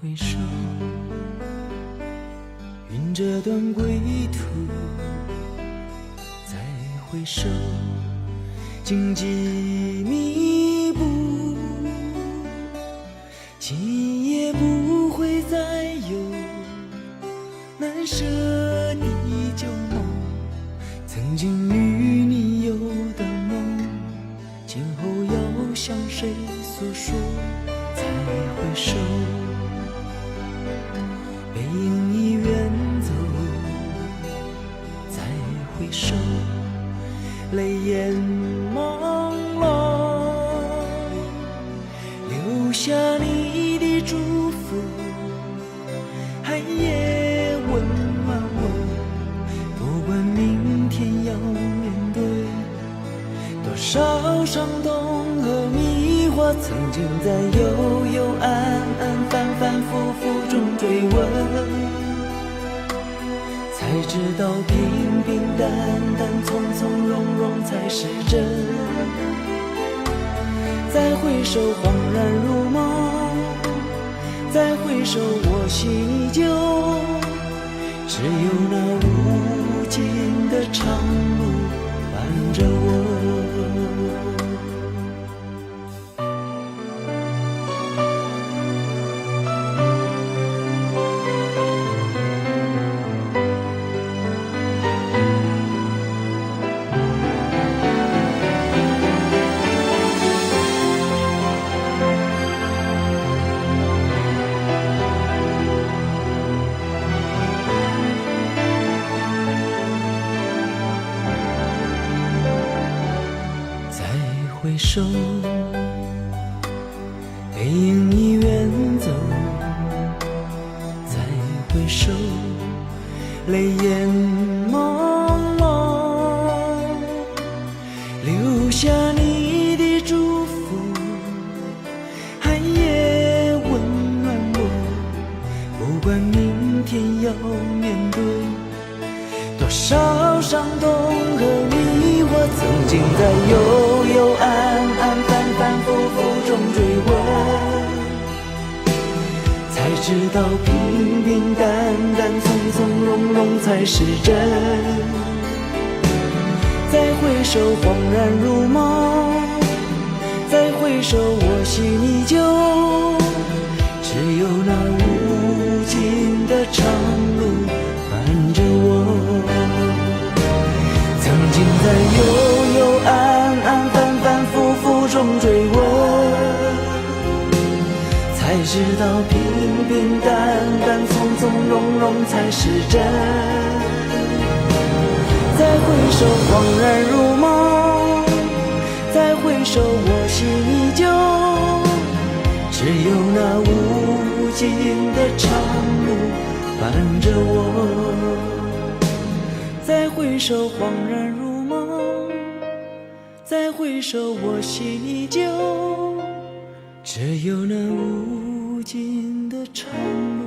回首，云这段归途，再回首，荆棘密布，今夜不会再有难舍的旧梦，曾经与你有的梦，今后要向谁诉说？再回首，背影已远走，再回首，泪眼朦胧，留下你的祝福，寒夜温暖我，不管明天要面对多少伤痛和迷惑，曾经在幽幽暗暗反反复复中追问，才知道平平淡淡从从容容才是真。再回首恍然如梦，再回首我心依旧，只有那无尽的长路伴着我。回首，背影已远走，再回首，泪眼朦胧，留下你的祝福，寒夜温暖我，不管明天要面对多少伤痛和迷惑，曾经在幽幽暗暗反反复复中追问，才知道平平淡淡从从容容才是真。再回首恍然如梦，再回首我心依旧，只有那无尽的长路伴着我。曾经在幽幽暗暗反反复复中追问，才知道平平淡淡从从容容才是真。再回首恍然如梦，再回首我心依旧，只有那无尽的长路伴着我。再回首恍然如梦，再回首我心依旧，只有那无尽的长路